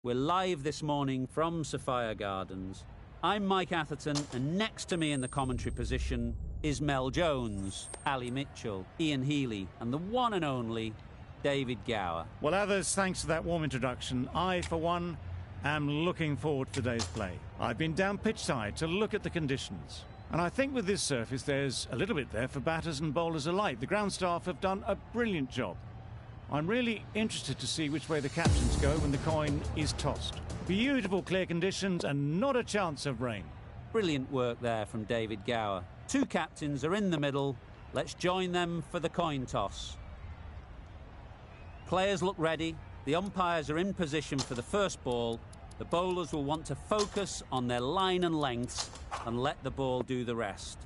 We're live this morning from Sophia Gardens. I'm Mike Atherton, and next to me in the commentary position is Mel Jones, Ali Mitchell, Ian Healy, and the one and only David Gower. Well, others, thanks for that warm introduction. I, for one, am looking forward to today's play. I've been down pitchside to look at the conditions. And I think with this surface, there's a little bit there for batters and bowlers alike. The ground staff have done a brilliant job. I'm really interested to see which way the captains go when the coin is tossed. Beautiful clear conditions and not a chance of rain. Brilliant work there from David Gower. Two captains are in the middle. Let's join them for the coin toss. Players look ready. The umpires are in position for the first ball. The bowlers will want to focus on their line and lengths and let the ball do the rest.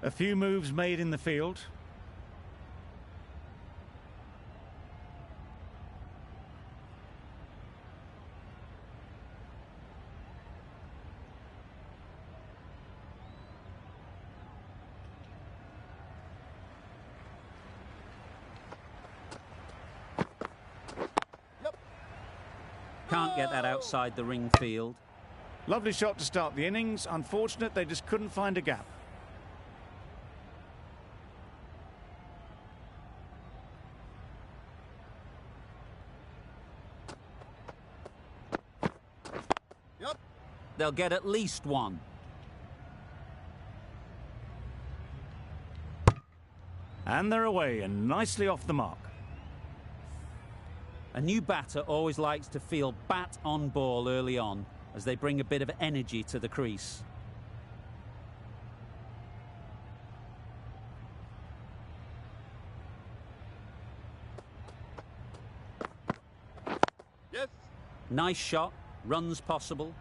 A few moves made in the field. Can't get that outside the ring field. Lovely shot to start the innings. Unfortunate they just couldn't find a gap. They'll get at least one. And they're away and nicely off the mark. A new batter always likes to feel bat on ball early on as they bring a bit of energy to the crease. Yes. Nice shot, runs possible.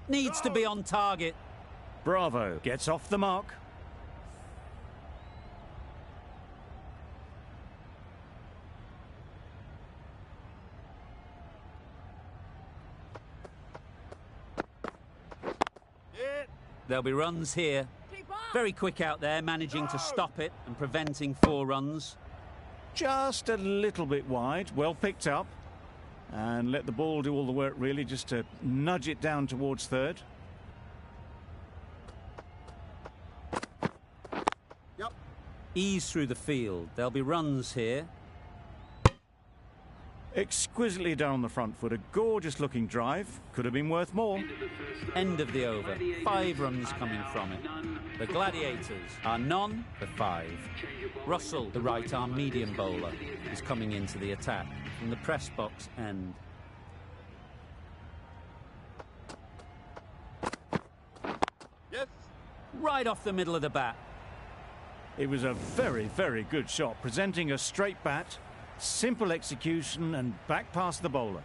Needs to be on target. Bravo, gets off the mark. There'll be runs here. Very quick out there, managing to stop it and preventing 4 runs. Just a little bit wide, well picked up. And let the ball do all the work, really, just to nudge it down towards third. Yep. Ease through the field. There'll be runs here. Exquisitely done on the front foot. A gorgeous looking drive. Could have been worth more. End of the over. 5 runs coming from it. The Gladiators are none for 5. Russell, the right-arm medium bowler, is coming into the attack from the press box end. Yes. Right off the middle of the bat. It was a very, very good shot, presenting a straight bat, simple execution and back past the bowler.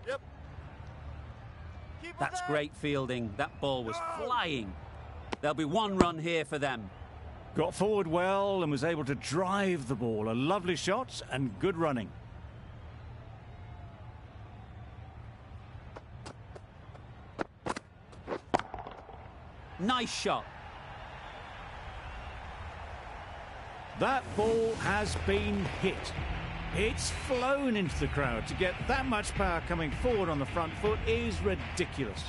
Yep. That's great fielding. That ball was flying. There'll be 1 run here for them. Got forward well and was able to drive the ball. A lovely shot and good running. Nice shot. That ball has been hit. It's flown into the crowd. To get that much power coming forward on the front foot is ridiculous.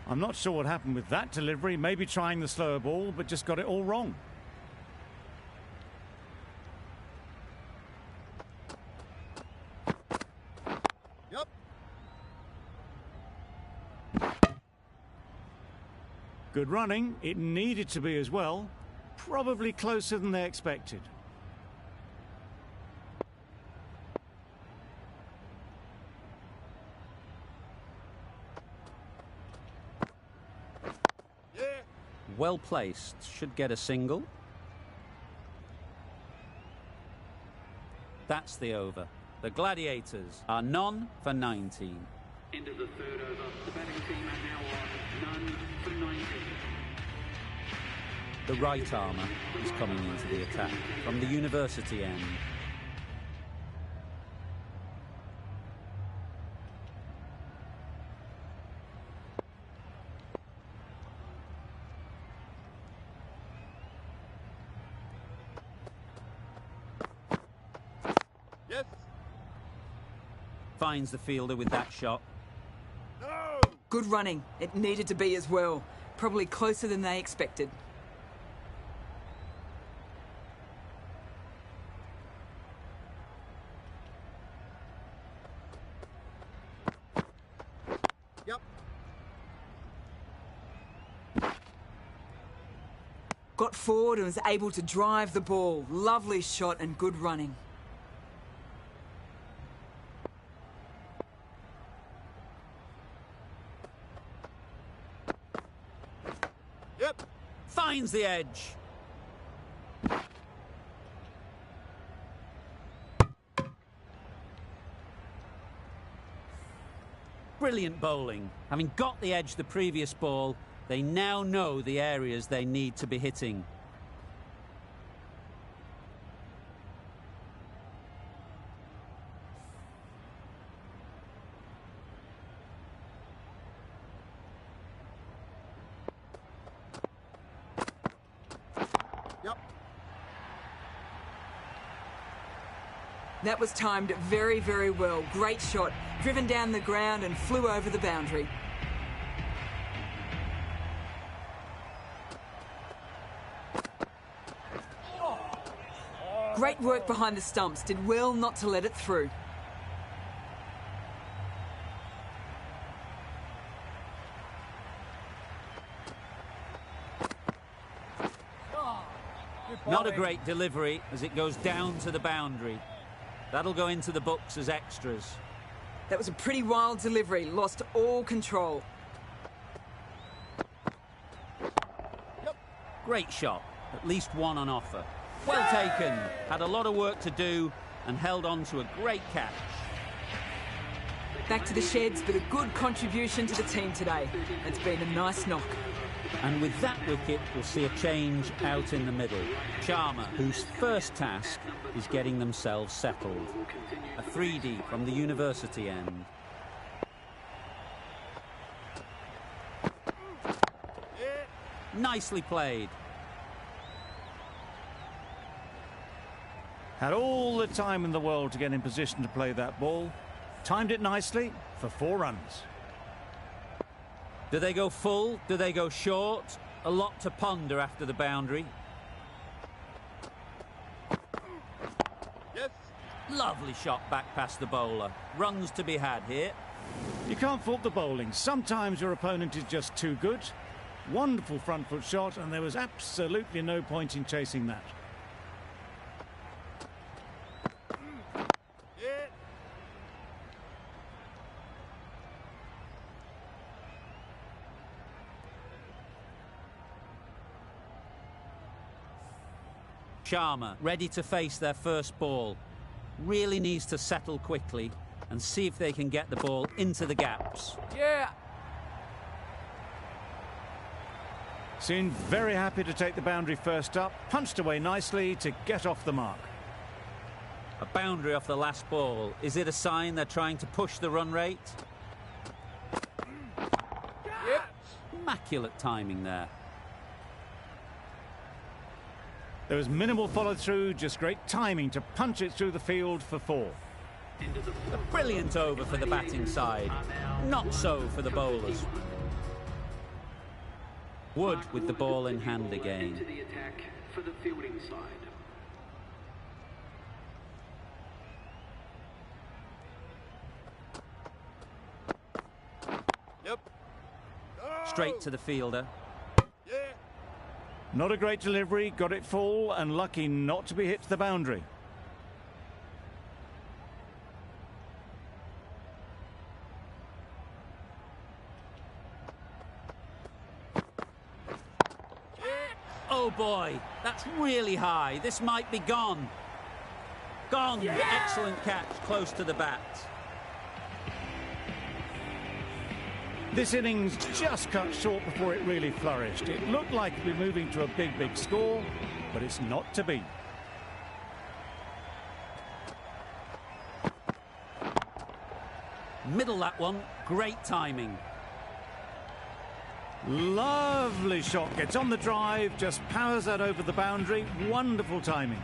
I'm not sure what happened with that delivery. Maybe trying the slower ball, but just got it all wrong. Yep. Good running. It needed to be as well. Probably closer than they expected. Well placed. Should get a single. That's the over. The Gladiators are none for 19. End of the third over. The batting team are now on none for 19. The right armour is coming into the attack from the University end. Yes. Finds the fielder with that shot. No. Good running. It needed to be as well. Probably closer than they expected. Yep. Got forward and was able to drive the ball. Lovely shot and good running. Yep. Finds the edge. Brilliant bowling. Having got the edge the previous ball, they now know the areas they need to be hitting. Yep. That was timed very, very well. Great shot. Driven down the ground and flew over the boundary. Great work behind the stumps. Did well not to let it through. Not a great delivery as it goes down to the boundary. That'll go into the books as extras. That was a pretty wild delivery. Lost all control. Great shot. At least one on offer. Well taken. Had a lot of work to do and held on to a great catch. Back to the sheds, but a good contribution to the team today. It's been a nice knock. And with that wicket, we'll see a change out in the middle. Sharma, whose first task is getting themselves settled. A 3D from the University end. Nicely played. Had all the time in the world to get in position to play that ball. Timed it nicely for 4 runs. Do they go full? Do they go short? A lot to ponder after the boundary. Yes. Lovely shot back past the bowler. Runs to be had here. You can't fault the bowling. Sometimes your opponent is just too good. Wonderful front foot shot, and there was absolutely no point in chasing that. Yeah. Sharma ready to face their first ball. Really needs to settle quickly and see if they can get the ball into the gaps. Yeah. Seemed very happy to take the boundary first up. Punched away nicely to get off the mark. A boundary off the last ball. Is it a sign they're trying to push the run rate? Yep. Immaculate timing there. There was minimal follow-through, just great timing to punch it through the field for 4. A brilliant over for the batting side. Not so for the bowlers. Wood with the ball in hand again. Into the attack for the fielding side. Yep. Straight to the fielder. Yeah. Not a great delivery, got it full and lucky not to be hit to the boundary. Oh boy, that's really high. This might be gone. Gone. Excellent catch, close to the bat. This innings just cut short before it really flourished. It looked like it'd be moving to a big, big score, but it's not to be. Middle that one, great timing. Lovely shot, gets on the drive, just powers that over the boundary. Wonderful timing.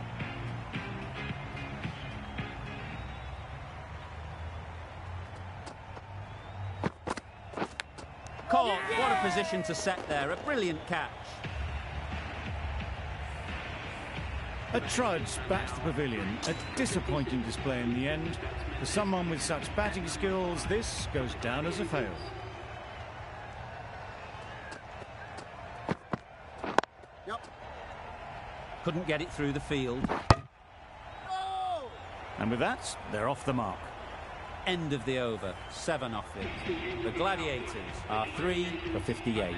Caught, what a position to set there, a brilliant catch. A trudge backs the pavilion, a disappointing display in the end. For someone with such batting skills, this goes down as a fail. Yep. Couldn't get it through the field. And with that, they're off the mark. End of the over, 7 off it. The Gladiators are 3 for 58.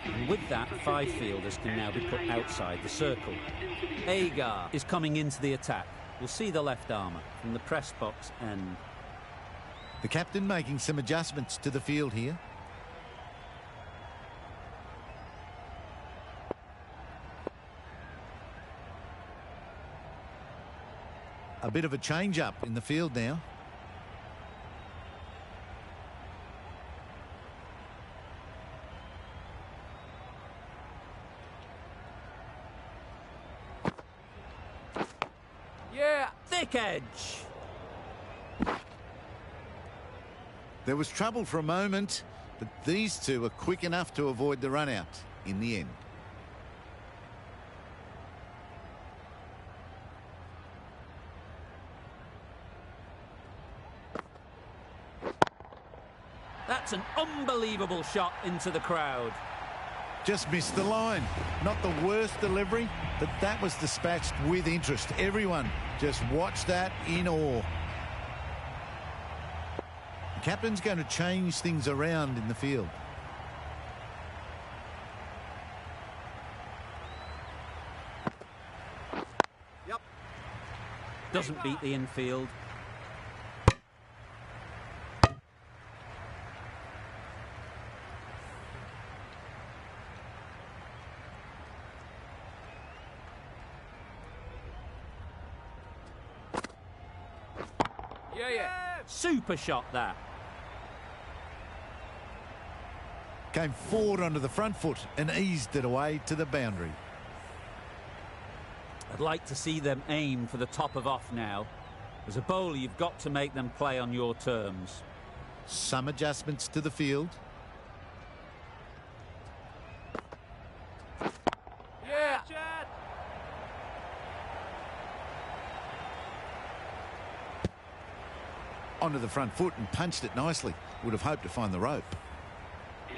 And with that, 5 fielders can now be put outside the circle. Agar is coming into the attack. We'll see the left armour from the press box end. The captain making some adjustments to the field here. A bit of a change-up in the field now. Thick edge. There was trouble for a moment, but these two are quick enough to avoid the run-out in the end. That's an unbelievable shot into the crowd. Just missed the line. Not the worst delivery, but that was dispatched with interest. Everyone just watched that in awe. The captain's going to change things around in the field. Yep. Doesn't beat the infield. Super shot that. Came forward onto the front foot and eased it away to the boundary. I'd like to see them aim for the top of off now. As a bowler, you've got to make them play on your terms. Some adjustments to the field. Onto the front foot and punched it nicely. Would have hoped to find the rope.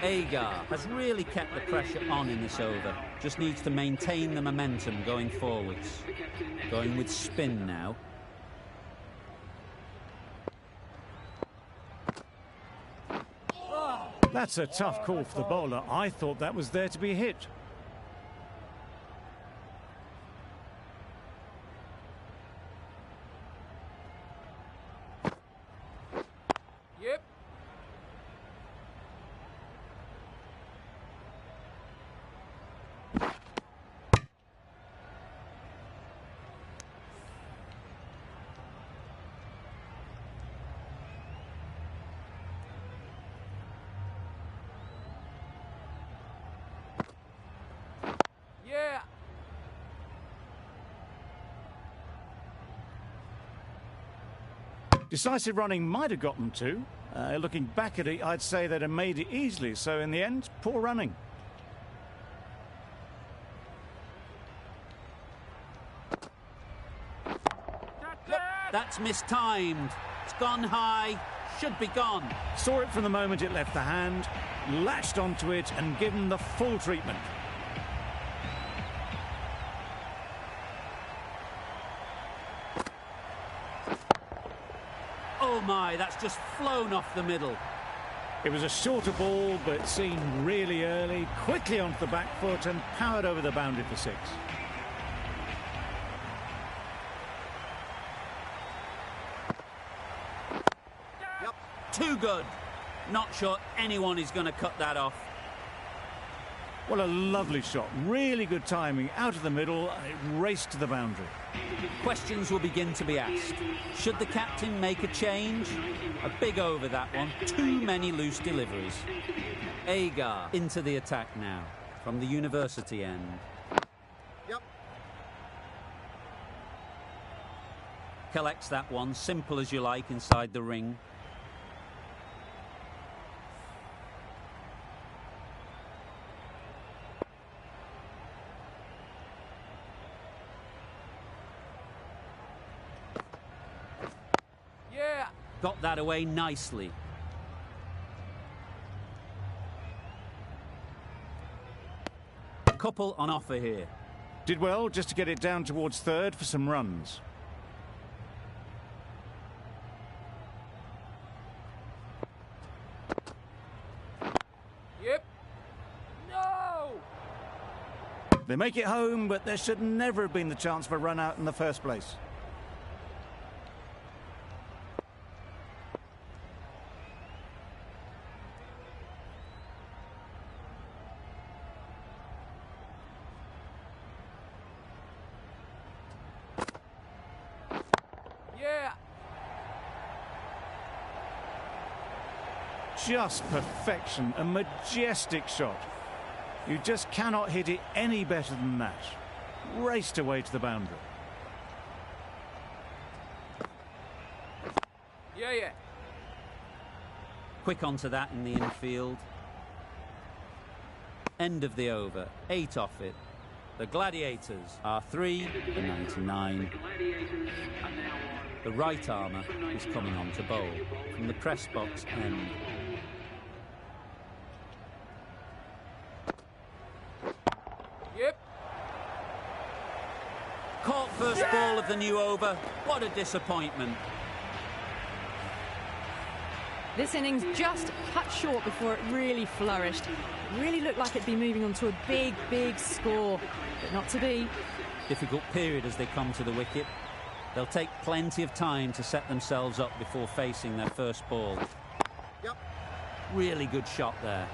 Agar has really kept the pressure on in this over. Just needs to maintain the momentum going forwards. Going with spin now. That's a tough call for the bowler. I thought that was there to be hit. Decisive running might have got them to. Looking back at it, I'd say they'd have made it easily. So in the end, poor running. That's mistimed. It's gone high. Should be gone. Saw it from the moment it left the hand, latched onto it and given the full treatment. Oh my, that's just flown off the middle. It was a shorter ball, but seen really early, quickly onto the back foot and powered over the boundary for 6. Yep. Too good. Not sure anyone is going to cut that off. Well, a lovely shot. Really good timing. Out of the middle, and it raced to the boundary. Questions will begin to be asked. Should the captain make a change? A big over, that one. Too many loose deliveries. Agar into the attack now from the university end. Yep. Collects that one, simple as you like, inside the ring. Yeah. Got that away nicely. A couple on offer here. Did well just to get it down towards third for some runs. Yep. No! They make it home, but there should never have been the chance for a run out in the first place. Yeah. Just perfection, a majestic shot. You just cannot hit it any better than that. Raced away to the boundary. Yeah. Quick onto that in the infield. End of the over. 8 off it. The Gladiators are 3 for 99. The right armour is coming on to bowl from the press box end. Yep. Caught first ball of the new over. What a disappointment. This innings just cut short before it really flourished. It really looked like it'd be moving on to a big, big score, but not to be. Difficult period as they come to the wicket. They'll take plenty of time to set themselves up before facing their first ball. Yep. Really good shot there.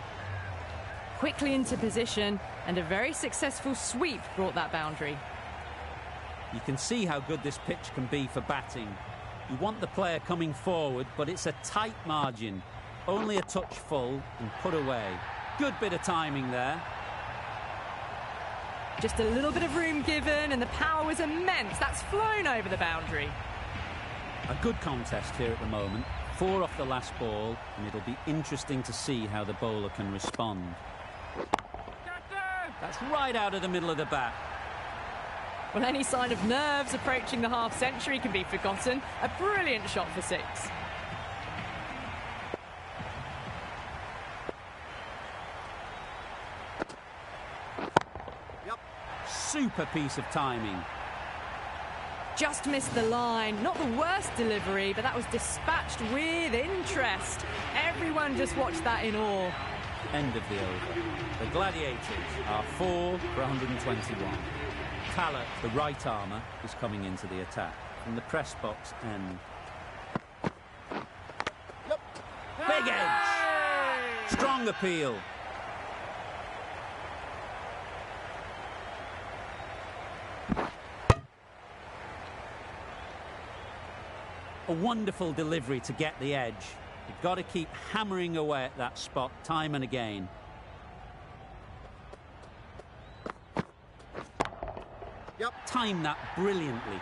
Quickly into position, and a very successful sweep brought that boundary. You can see how good this pitch can be for batting. You want the player coming forward, but it's a tight margin. Only a touch full and put away. Good bit of timing there. Just a little bit of room given, and the power was immense. That's flown over the boundary. A good contest here at the moment. 4 off the last ball, and it'll be interesting to see how the bowler can respond. That's right out of the middle of the bat. Well, any sign of nerves approaching the half-century can be forgotten. A brilliant shot for 6. Yep. Super piece of timing. Just missed the line. Not the worst delivery, but that was dispatched with interest. Everyone just watched that in awe. End of the over. The Gladiators are 4 for 121. Tallaght, the right armour, is coming into the attack from the press box end. Yep. Big edge! Strong appeal. A wonderful delivery to get the edge. You've got to keep hammering away at that spot time and again. Yep. Timed that brilliantly.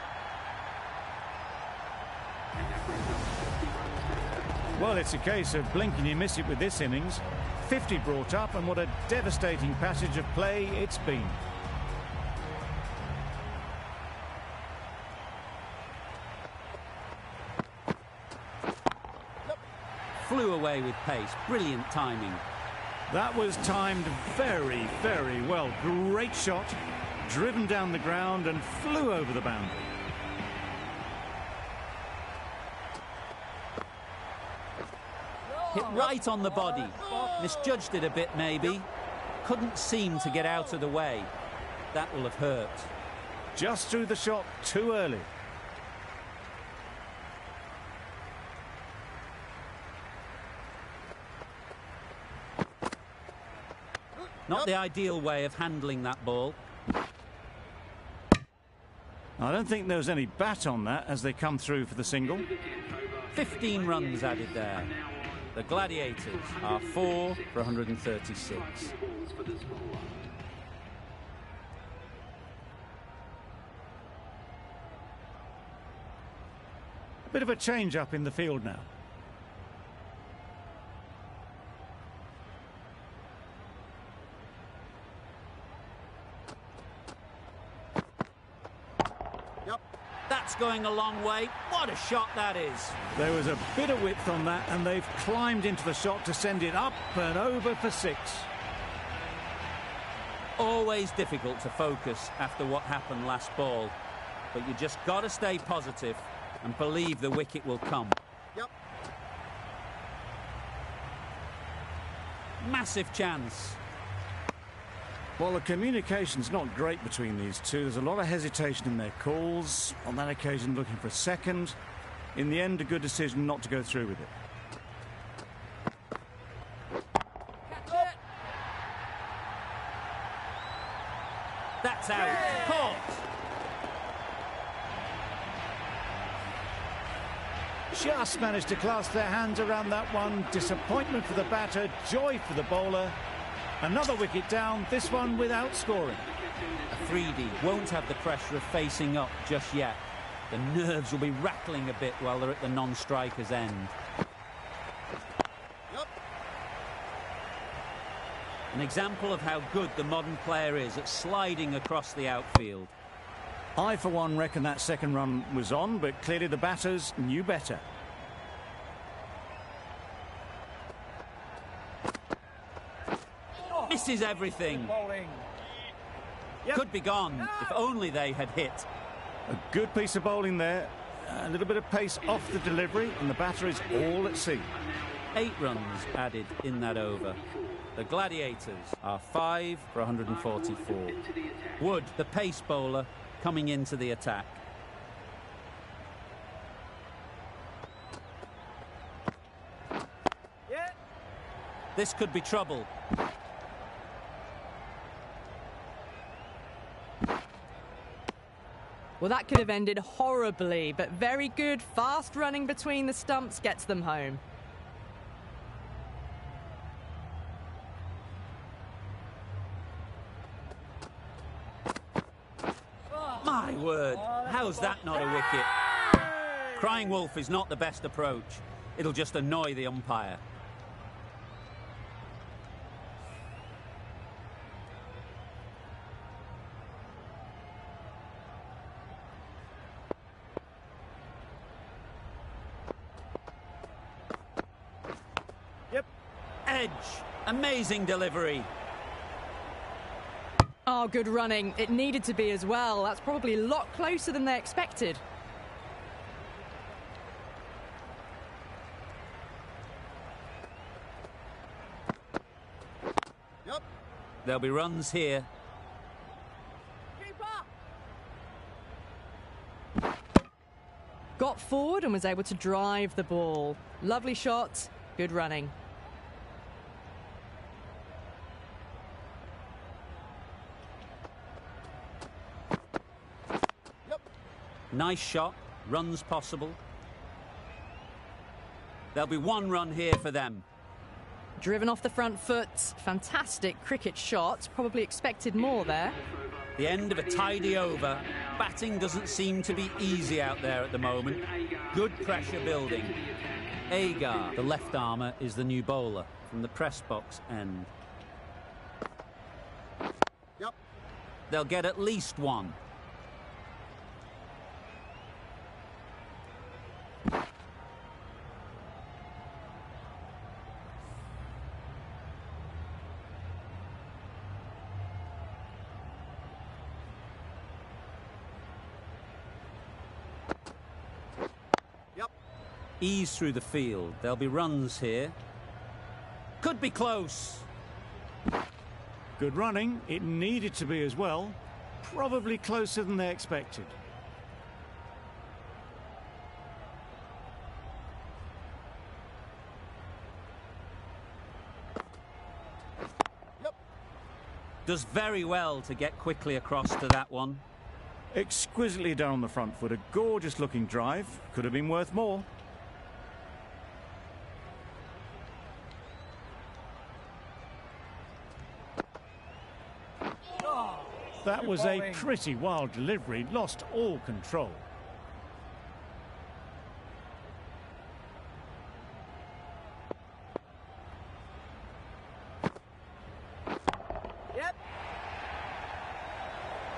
Well, it's a case of blink and you miss it with this innings. 50 brought up, and what a devastating passage of play it's been. Flew away with pace. Brilliant timing. That was timed very, very well. Great shot, driven down the ground and flew over the boundary. Hit right on the body. Misjudged it a bit, maybe. Couldn't seem to get out of the way. That will have hurt. Just threw the shot too early. Not the ideal way of handling that ball. I don't think there was any bat on that as they come through for the single. 15 runs added there. The Gladiators are 4 for 136. A bit of a change up in the field now. That's going a long way. What a shot that is. There was a bit of width on that, and they've climbed into the shot to send it up and over for 6. Always difficult to focus after what happened last ball. But you just got to stay positive and believe the wicket will come. Yep. Massive chance. Well, the communication's not great between these two. There's a lot of hesitation in their calls. On that occasion, looking for a second. In the end, a good decision not to go through with it. That's out. Caught. Just managed to clasp their hands around that one. Disappointment for the batter, joy for the bowler. Another wicket down, this one without scoring. Afridi won't have the pressure of facing up just yet. The nerves will be rattling a bit while they're at the non-striker's end. Yep. An example of how good the modern player is at sliding across the outfield. I, for one, reckon that second run was on, but clearly the batters knew better. Misses everything. Could be gone if only they had hit. A good piece of bowling there. A little bit of pace off the delivery, and the batter is all at sea. 8 runs added in that over. The Gladiators are 5 for 144. Wood, the pace bowler, coming into the attack. This could be trouble. Well, that could have ended horribly, but very good. Fast running between the stumps gets them home. My word, how's that not a wicket? Crying wolf is not the best approach. It'll just annoy the umpire. Edge. Amazing delivery. Oh, good running. It needed to be as well. That's probably a lot closer than they expected. Yep. There'll be runs here. Got forward and was able to drive the ball. Lovely shot. Good running. Nice shot. Runs possible. There'll be 1 run here for them. Driven off the front foot. Fantastic cricket shot. Probably expected more there. The end of a tidy over. Batting doesn't seem to be easy out there at the moment. Good pressure building. Agar, the left armour, is the new bowler from the press box end. Yep. They'll get at least 1. Ease through the field. There'll be runs here. Could be close. Good running. It needed to be as well. Probably closer than they expected. Does very well to get quickly across to that one. Exquisitely done on the front foot. A gorgeous looking drive. Could have been worth more. That was a pretty wild delivery. Lost all control.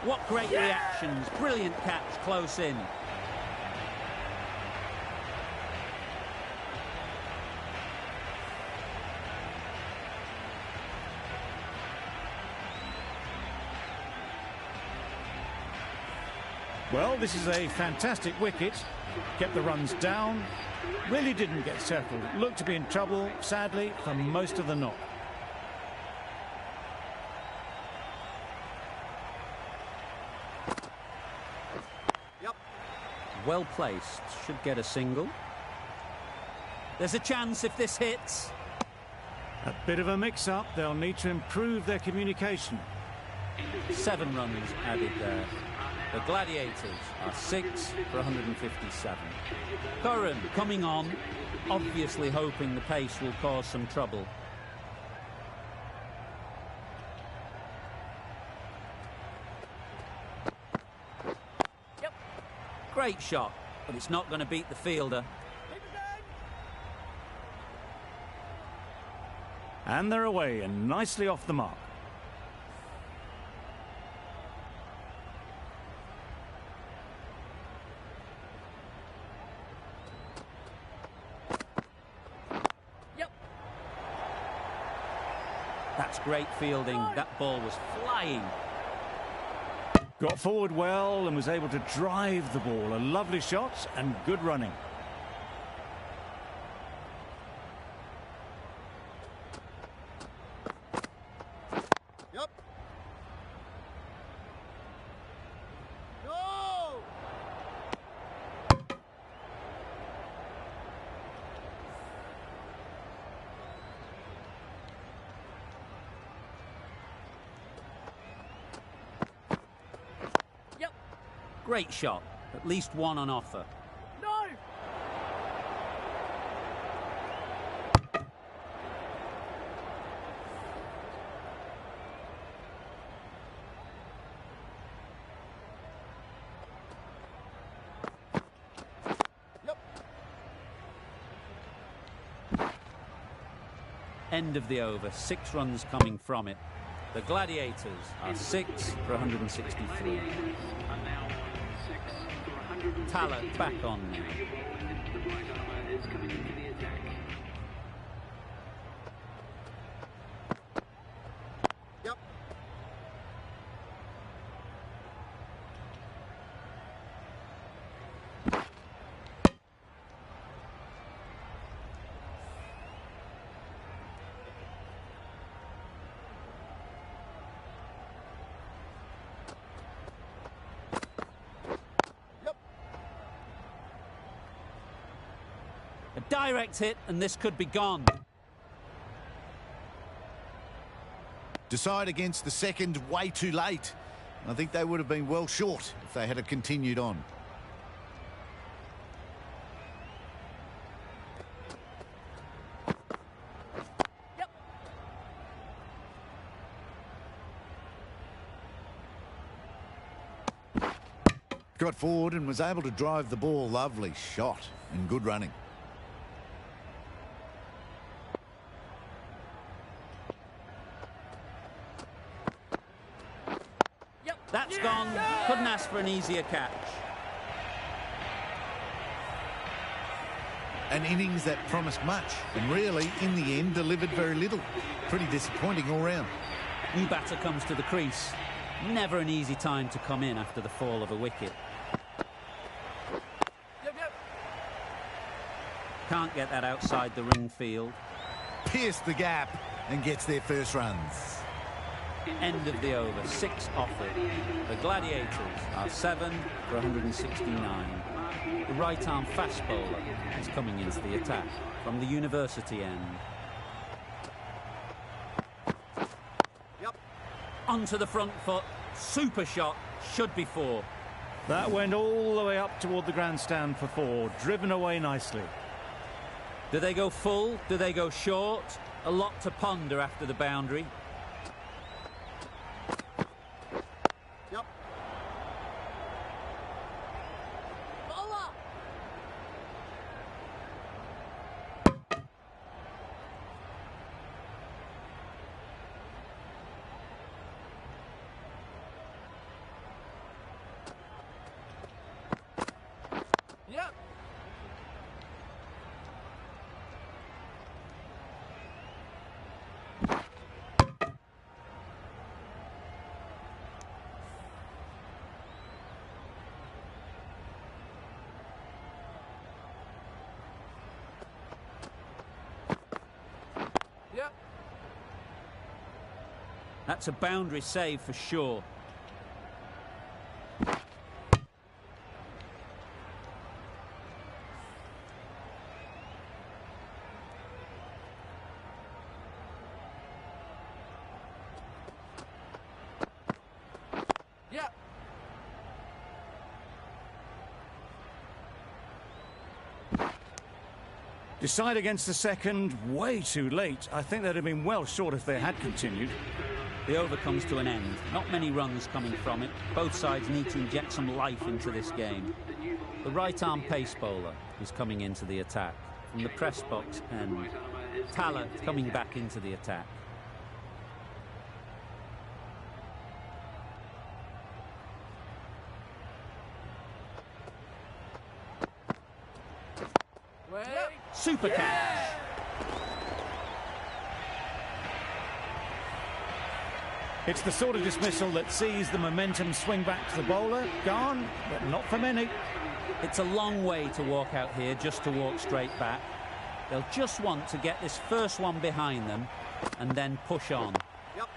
What great reactions. Brilliant catch close in. Well, this is a fantastic wicket. Kept the runs down. Really didn't get settled. Looked to be in trouble, sadly, for most of the knock. Well placed, should get a single. There's a chance if this hits. A bit of a mix-up. They'll need to improve their communication. 7 runs added there. The Gladiators are 6 for 157. Curran coming on, obviously hoping the pace will cause some trouble. Great shot, but it's not going to beat the fielder. And they're away and nicely off the mark. That's great fielding. That ball was flying. Got forward well and was able to drive the ball. A lovely shot and good running. Yep. No! Great shot. At least one on offer. No! End of the over. 6 runs coming from it. The Gladiators are 6 for 163. Talent back on now. The right armour is coming into the attack. Yep. A direct hit, and this could be gone. Decide against the second way too late. I think they would have been well short if they had continued on. Got forward and was able to drive the ball. Lovely shot and good running. That's gone. Couldn't ask for an easier catch. An innings that promised much and really, in the end, delivered very little. Pretty disappointing all round. New batter comes to the crease. Never an easy time to come in after the fall of a wicket. Can't get that outside the ring field. pierced the gap and gets their first runs. End of the over, 6 offered. The Gladiators are 7 for 169. The right-arm fast bowler is coming into the attack from the University end. Yep. Onto the front foot, super shot, should be 4. That went all the way up toward the grandstand for 4, driven away nicely. Do they go full? Do they go short? A lot to ponder after the boundary. Yep. Bowler. Yep. Yep. That's a boundary save for sure. Yep. Decide against the second, way too late. I think they'd have been well short if they had continued. The over comes to an end. Not many runs coming from it. Both sides need to inject some life into this game. The right-arm pace bowler is coming into the attack from the press box end. Talla coming back into the attack. Yep. Super catch. It's the sort of dismissal that sees the momentum swing back to the bowler. Gone, but not for many. It's a long way to walk out here just to walk straight back. They'll just want to get this first one behind them and then push on. Yep.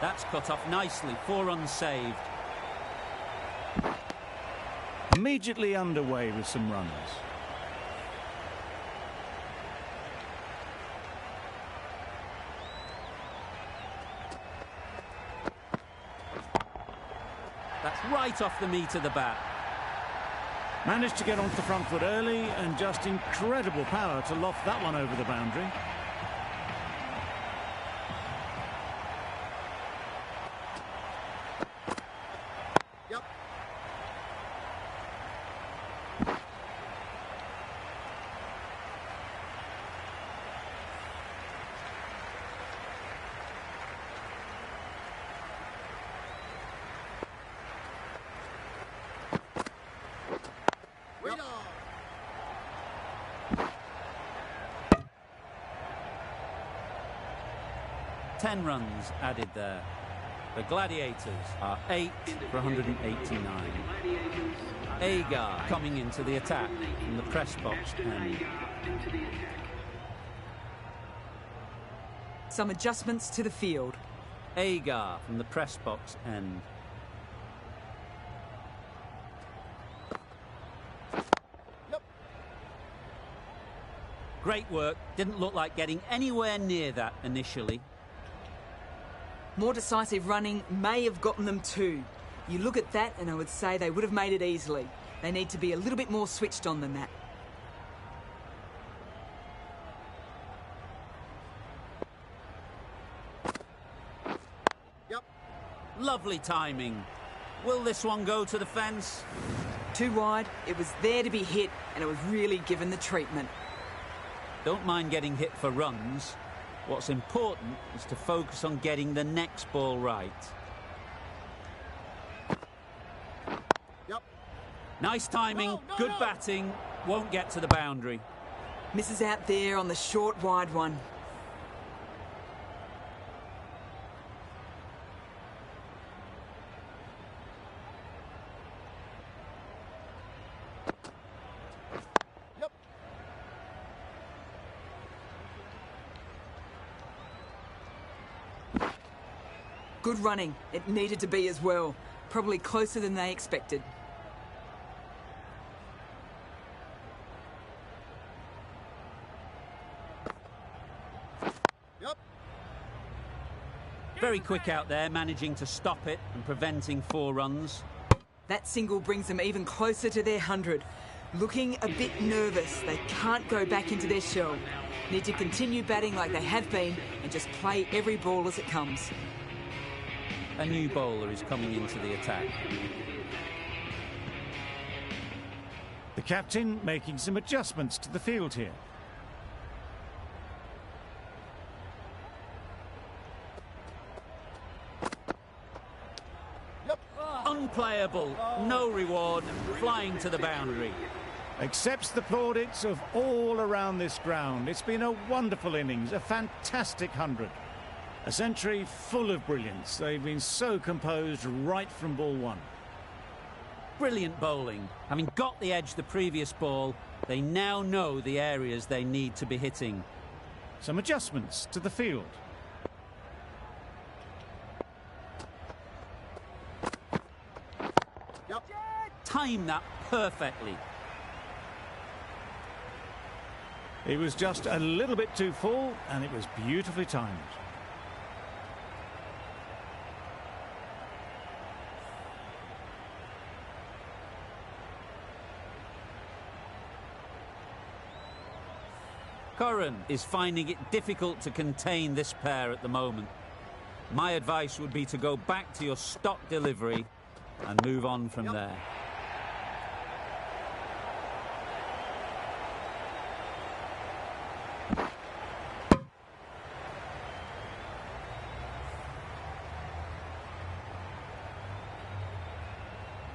That's cut off nicely. 4 runs saved. Immediately underway with some runs. That's right off the meat of the bat. Managed to get onto the front foot early and just incredible power to loft that one over the boundary. Yep. Wait on. 10 runs added there. The Gladiators are 8 for 189. Agar coming into the attack from the press box end. Some adjustments to the field. Agar from the press box end. Yep. Great work. Didn't look like getting anywhere near that initially. More decisive running may have gotten them 2. You look at that and I would say they would have made it easily. They need to be a little bit more switched on than that. Yep. Lovely timing. Will this one go to the fence? Too wide, it was there to be hit and it was really given the treatment. Don't mind getting hit for runs. What's important is to focus on getting the next ball right. Yep. Nice timing, No, good no. batting, won't get to the boundary. Misses out there on the short, wide one. Yep. Good running. It needed to be as well. Probably closer than they expected. Yep. Very quick out there, managing to stop it and preventing 4 runs. That single brings them even closer to their 100. Looking a bit nervous. They can't go back into their shell. Need to continue batting like they have been and just play every ball as it comes. A new bowler is coming into the attack. The captain making some adjustments to the field here. Unplayable, no reward, flying to the boundary. Accepts the plaudits of all around this ground. It's been a wonderful innings, a fantastic 100. A century full of brilliance. They've been so composed right from ball 1. Brilliant bowling. Having got the edge the previous ball, they now know the areas they need to be hitting. Some adjustments to the field. Yep. Time that perfectly. It was just a little bit too full, and it was beautifully timed. Curran is finding it difficult to contain this pair at the moment. My advice would be to go back to your stock delivery and move on from there.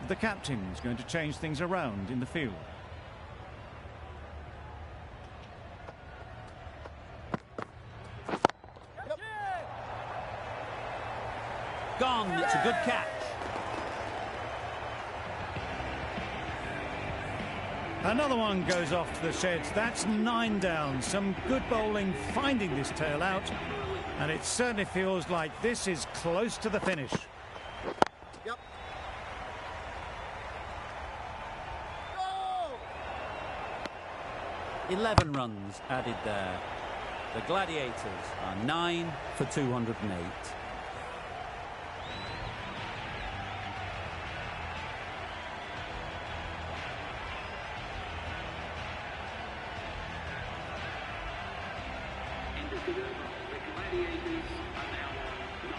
The captain is going to change things around in the field. Gone, it's a good catch. Another one goes off to the sheds. That's 9 down. Some good bowling finding this tail out. And it certainly feels like this is close to the finish. Yep. 11 runs added there. The Gladiators are 9 for 208.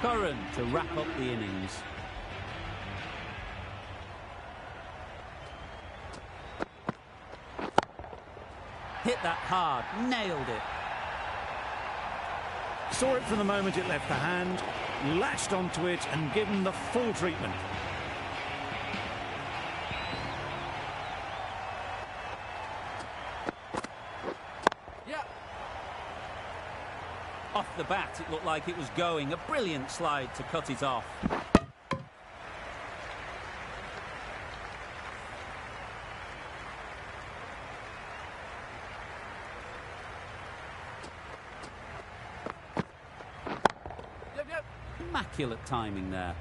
Curran to wrap up the innings. Hit that hard, nailed it. Saw it from the moment it left the hand, latched onto it and given the full treatment. Off the bat, it looked like it was going. A brilliant slide to cut it off. Immaculate timing there.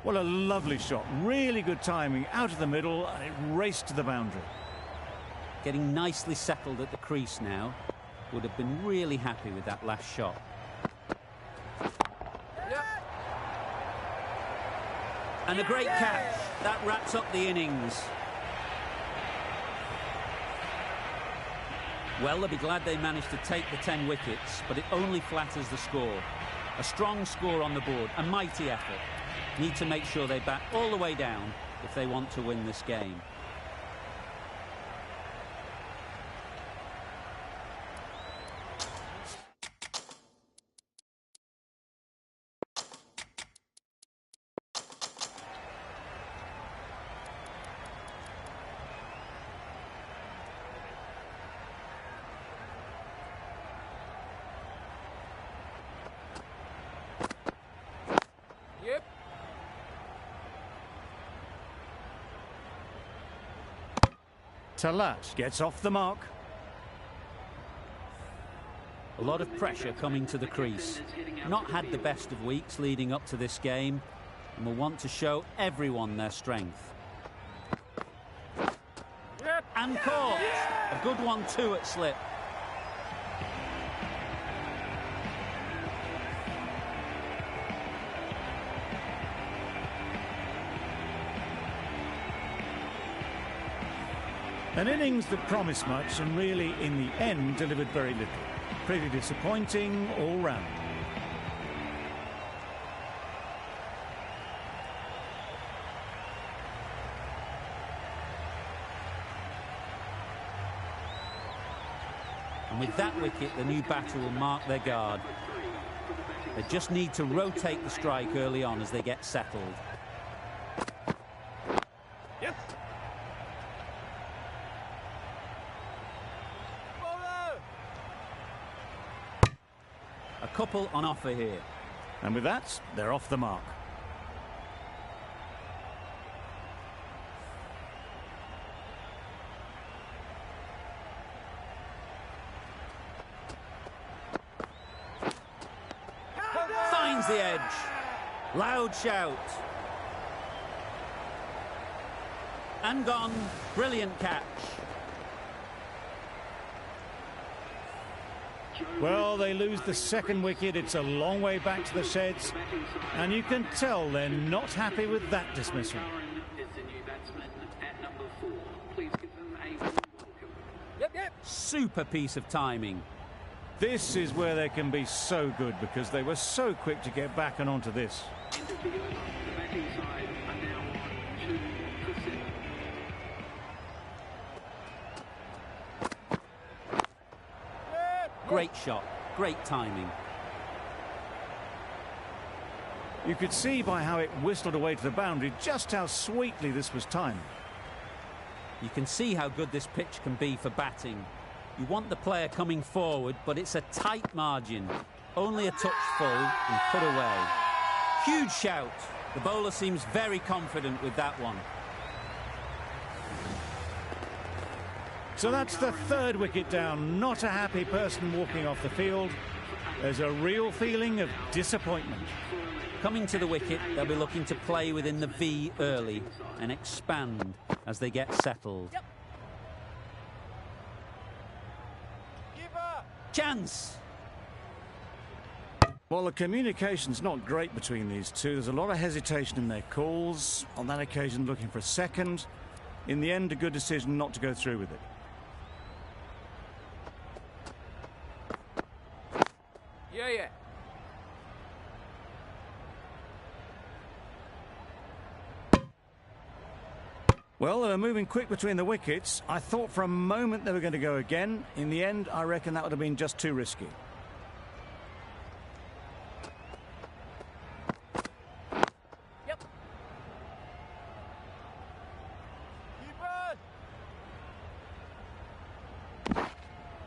Well, a lovely shot. Really good timing. Out of the middle, and it raced to the boundary. Getting nicely settled at the crease now. Would have been really happy with that last shot. And a great catch. That wraps up the innings. Well, they'll be glad they managed to take the 10 wickets, but it only flatters the score. A strong score on the board, a mighty effort. Need to make sure they bat all the way down if they want to win this game. Talat gets off the mark. lot of pressure coming to the crease. Not had the best of weeks leading up to this game, and will want to show everyone their strength. And caught! A good one too at slip. An innings that promised much and really, in the end, delivered very little. Pretty disappointing all round. And with that wicket, the new batter will mark their guard. They just need to rotate the strike early on as they get settled. A couple on offer here. And with that, they're off the mark. Finds the edge. Loud shout. And gone. Brilliant catch. Well, they lose the second wicket. It's a long way back to the sheds, and you can tell they're not happy with that dismissal. Super piece of timing. This is where they can be so good because they were so quick to get back and onto this. Great shot, great timing. You could see by how it whistled away to the boundary just how sweetly this was timed. You can see how good this pitch can be for batting. You want the player coming forward, but it's a tight margin. Only a touch full and put away. Huge shout. The bowler seems very confident with that one. So that's the third wicket down. Not a happy person walking off the field. There's a real feeling of disappointment. Coming to the wicket, they'll be looking to play within the V early and expand as they get settled. Chance! Well, the communication's not great between these two. There's a lot of hesitation in their calls. On that occasion, looking for a second. In the end, a good decision not to go through with it. Yeah. Well, they were moving quick between the wickets. I thought for a moment they were going to go again. In the end, I reckon that would have been just too risky.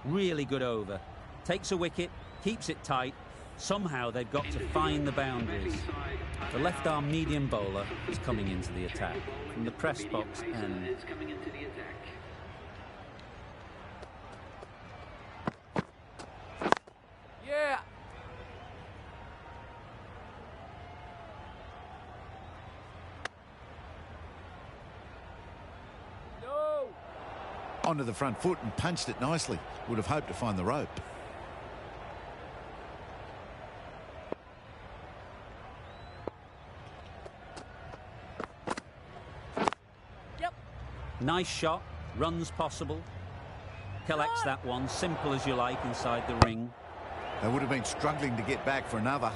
Really good over. Takes a wicket, keeps it tight. Somehow they've got to find the boundaries. The left-arm medium bowler is coming into the attack from the press box end. Yeah. No. Onto the front foot and punched it nicely. Would have hoped to find the rope. Nice shot, runs possible. Collects that one, simple as you like, inside the ring. They would have been struggling to get back for another.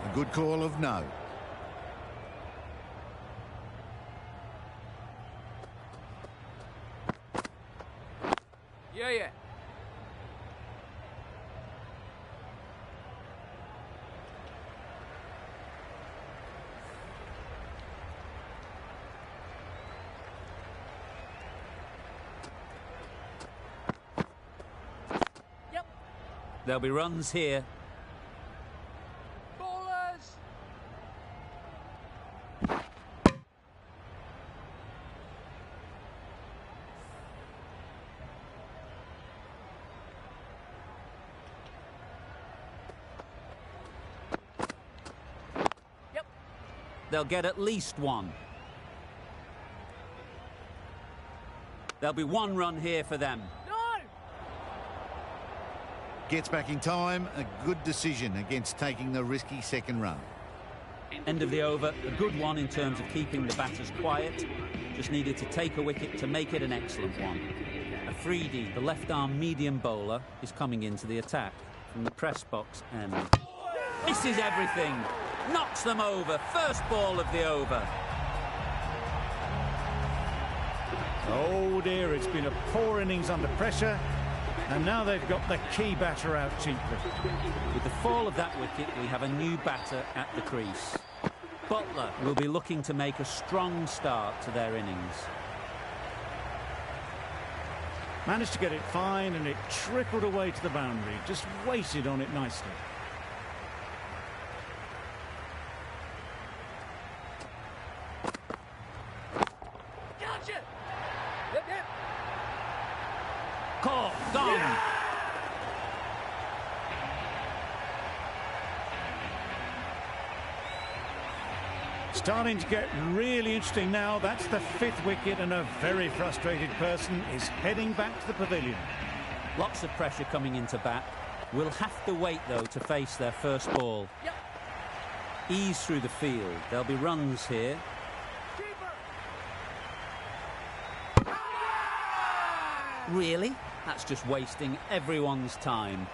A good call of no. Yeah. There'll be runs here. Ballers. they'll get at least one. There'll be one run here for them. Gets back in time. A good decision against taking the risky second run. End of the over. A good one in terms of keeping the batters quiet. Just needed to take a wicket to make it an excellent one. Afridi, the left-arm medium bowler, is coming into the attack from the press box end. Misses everything. Knocks them over. First ball of the over. Oh dear, it's been a poor innings under pressure. And now they've got the key batter out cheaply. With the fall of that wicket, we have a new batter at the crease. Butler will be looking to make a strong start to their innings. Managed to get it fine and it trickled away to the boundary. Just waited on it nicely. Gotcha! Yep, yep. Caught, gone. Starting to get really interesting now. That's the 5th wicket and a very frustrated person is heading back to the pavilion. Lots of pressure coming into bat. We'll have to wait, though, to face their first ball. Yep. Ease through the field. There'll be runs here. Keeper. Really? That's just wasting everyone's time.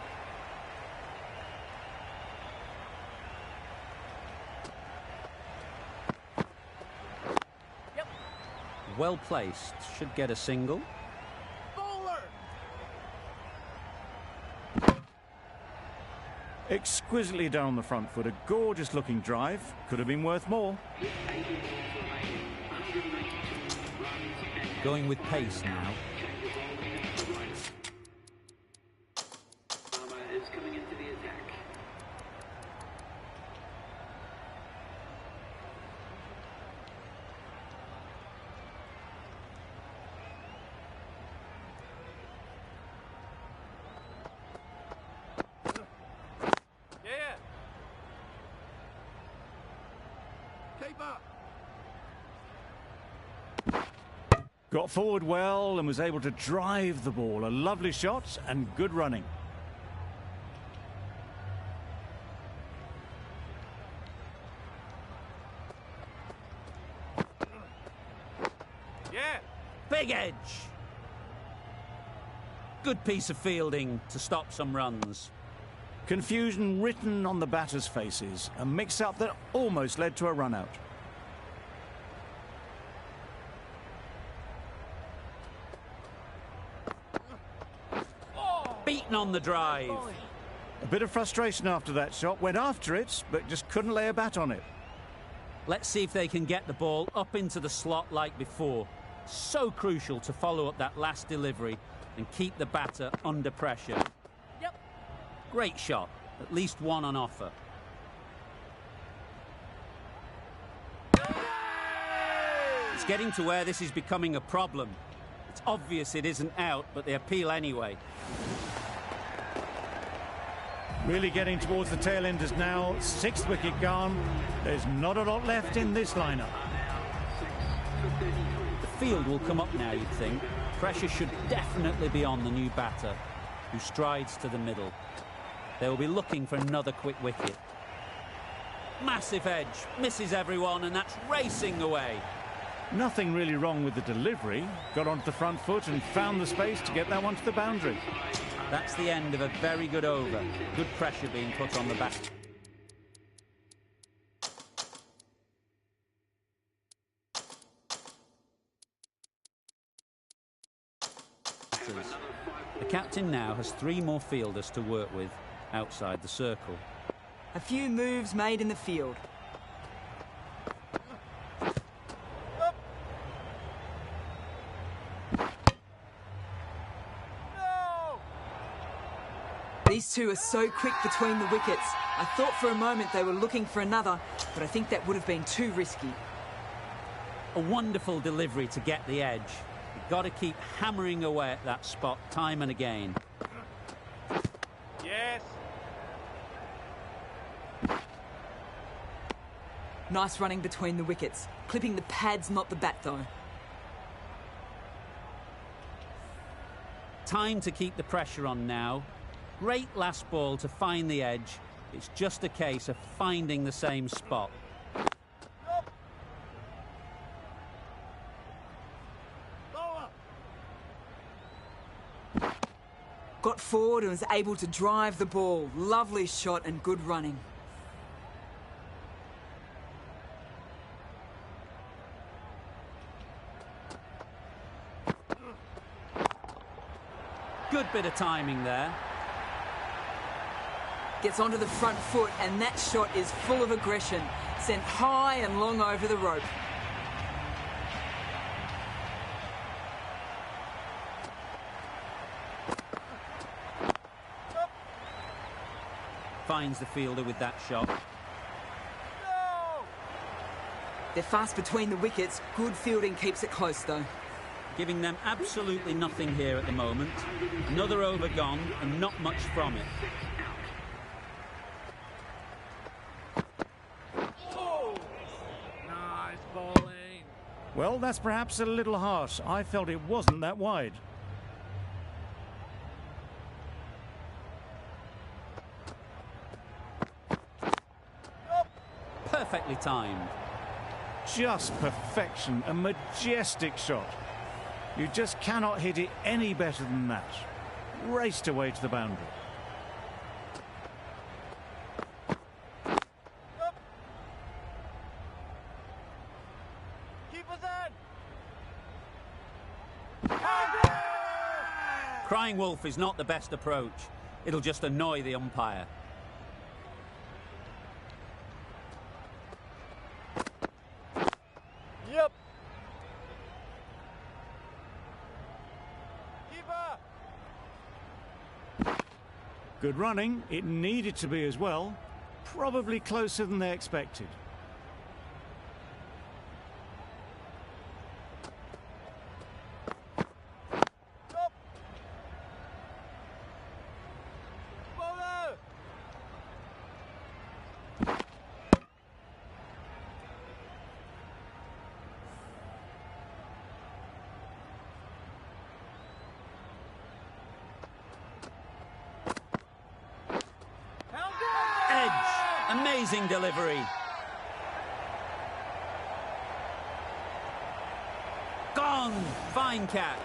Yep. Well placed. Should get a single. Bowler. Exquisitely down the front foot. A gorgeous looking drive. Could have been worth more. Going with pace now. Is coming into the attack. Yeah. Keeper. Got forward well and was able to drive the ball. A lovely shot and good running. Yeah. Big edge. Good piece of fielding to stop some runs. Confusion written on the batters' faces. A mix-up that almost led to a run-out. Beaten on the drive. A bit of frustration after that shot. Went after it, but just couldn't lay a bat on it. Let's see if they can get the ball up into the slot like before. So crucial to follow up that last delivery and keep the batter under pressure. Yep. Great shot. At least one on offer. It's getting to where this is becoming a problem. It's obvious it isn't out, but they appeal anyway. Really getting towards the tail enders now. 6th wicket gone. There's not a lot left in this lineup. The field will come up now, you'd think. Pressure should definitely be on the new batter, who strides to the middle. They will be looking for another quick wicket. Massive edge, misses everyone, and that's racing away. Nothing really wrong with the delivery. Got onto the front foot and found the space to get that one to the boundary. That's the end of a very good over. Good pressure being put on the back. The captain now has 3 more fielders to work with outside the circle. A few moves made in the field. No. These two are so quick between the wickets. I thought for a moment they were looking for another, but I think that would have been too risky. A wonderful delivery to get the edge. You've got to keep hammering away at that spot time and again. Yes. Nice running between the wickets. Clipping the pads, not the bat, though. Time to keep the pressure on now. Great last ball to find the edge. It's just a case of finding the same spot. Got forward and was able to drive the ball. Lovely shot and good running. Good bit of timing there. Gets onto the front foot and that shot is full of aggression. Sent high and long over the rope. Finds the fielder with that shot. They're fast between the wickets. Good fielding keeps it close, though. Giving them absolutely nothing here at the moment. Another over gone and not much from it. Nice bowling. Well, that's perhaps a little harsh. I felt it wasn't that wide. Perfectly timed. Just perfection, a majestic shot. You just cannot hit it any better than that. Raced away to the boundary. Keeper's in. Crying wolf is not the best approach. It'll just annoy the umpire. Yep. Keeper. Good running. It needed to be as well. Probably closer than they expected. Bowler. Edge. Amazing delivery. Gone. Fine catch.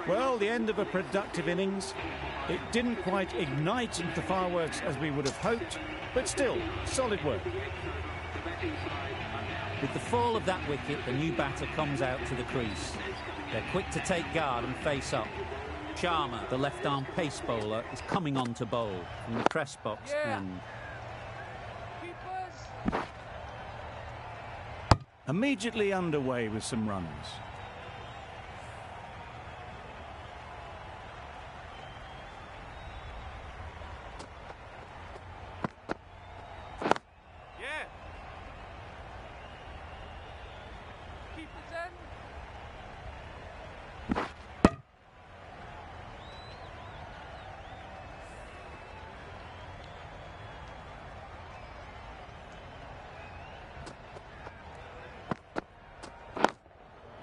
Well, the end of a productive innings. It didn't quite ignite into fireworks as we would have hoped, but still, solid work. With the fall of that wicket, the new batter comes out to the crease. They're quick to take guard and face up. Sharma, the left-arm pace bowler, is coming on to bowl from the press box end. Keepers. Immediately underway with some runs. Yeah. Keeper's in.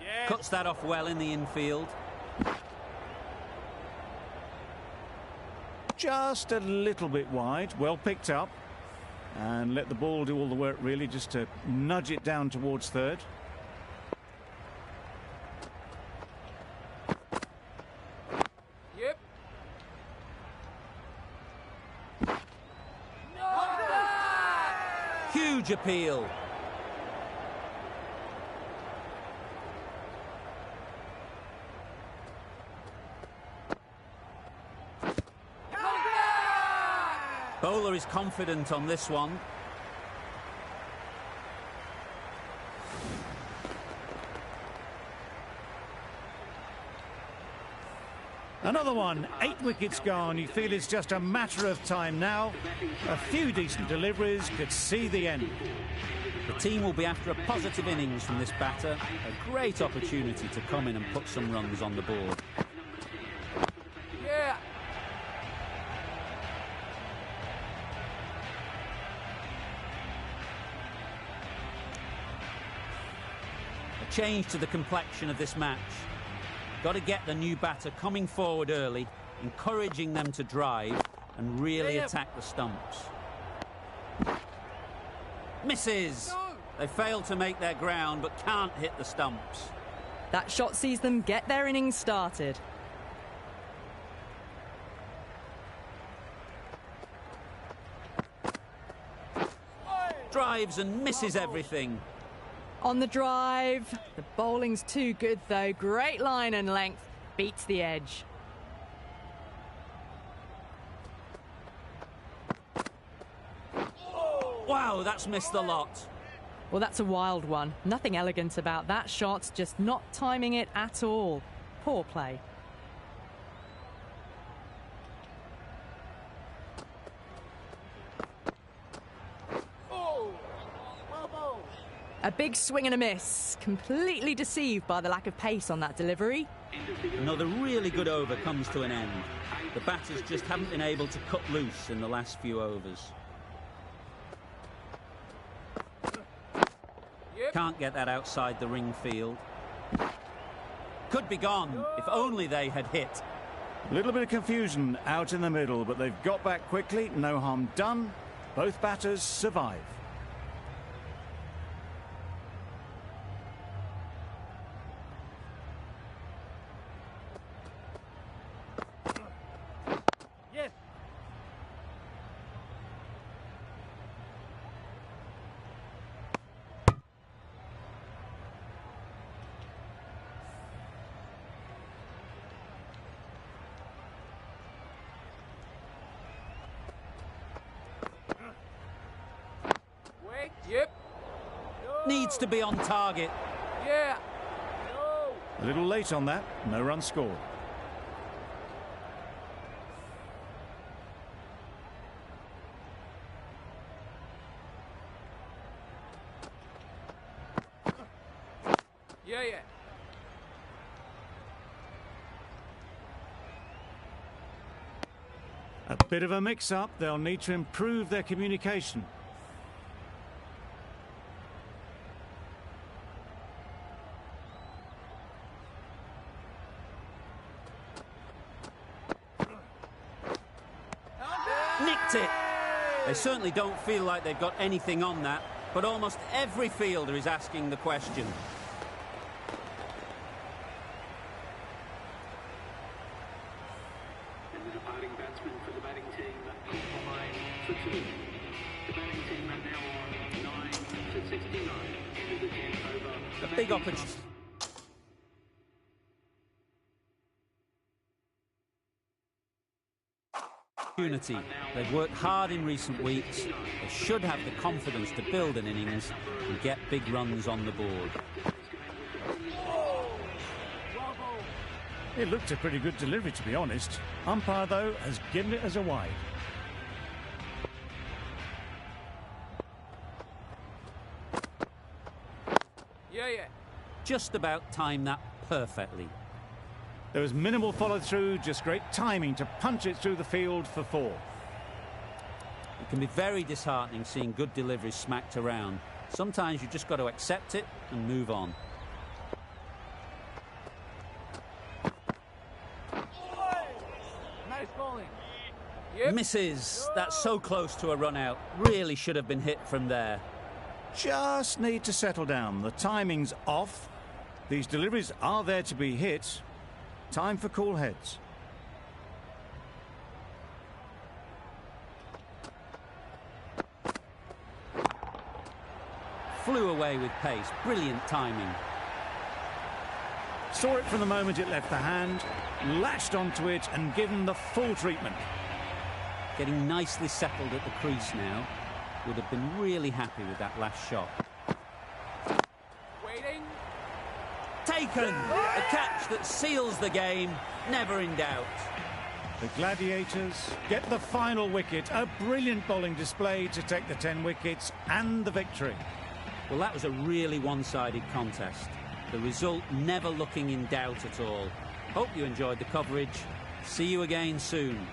Yeah. Cuts that off well in the infield. Just a little bit wide, well picked up. And let the ball do all the work really, just to nudge it down towards third. Yep. Huge appeal. Bowler is confident on this one. Another one, 8 wickets gone. You feel it's just a matter of time now. A few decent deliveries could see the end. The team will be after a positive innings from this batter. A great opportunity to come in and put some runs on the board. Yeah. change to the complexion of this match. Got to get the new batter coming forward early, encouraging them to drive and really attack the stumps. Misses! No. They fail to make their ground but can't hit the stumps. That shot sees them get their innings started. Drives and misses everything. On the drive, the bowling's too good though. Great line and length, beats the edge. Wow, that's missed the lot. Well, that's a wild one. Nothing elegant about that shot, just not timing it at all. Poor play. A big swing and a miss. Completely deceived by the lack of pace on that delivery. Another really good over comes to an end. The batters just haven't been able to cut loose in the last few overs. Can't get that outside the ring field. Could be gone if only they had hit. A little bit of confusion out in the middle, but they've got back quickly. No harm done. Both batters survive. Yes. Wait. Yep. Needs to be on target. Yeah. No. A little late on that. No run scored. Yeah. A bit of a mix-up. They'll need to improve their communication. Nicked it. They certainly don't feel like they've got anything on that, but almost every fielder is asking the question. And the departing batsman for the batting team, line for 2. The batting team are now on 9 to 69. Into the 10 over. A big opportunity. They've worked hard in recent weeks. They should have the confidence to build an innings and get big runs on the board. It looked a pretty good delivery, to be honest. Umpire, though, has given it as a wide. Yeah. Just about timed that perfectly. There was minimal follow-through, just great timing to punch it through the field for 4. It can be very disheartening seeing good deliveries smacked around. Sometimes you just got to accept it and move on. Nice bowling. Yep. Misses. That's so close to a run out. Really should have been hit from there. Just need to settle down. The timing's off. These deliveries are there to be hit. Time for cool heads. Flew away with pace. Brilliant timing. Saw it from the moment it left the hand, latched onto it and given the full treatment. Getting nicely settled at the crease now. Would have been really happy with that last shot. Waiting. Taken! A catch that seals the game. Never in doubt. The Gladiators get the final wicket. A brilliant bowling display to take the 10 wickets and the victory. Well, that was a really one-sided contest. The result never looking in doubt at all. Hope you enjoyed the coverage. See you again soon.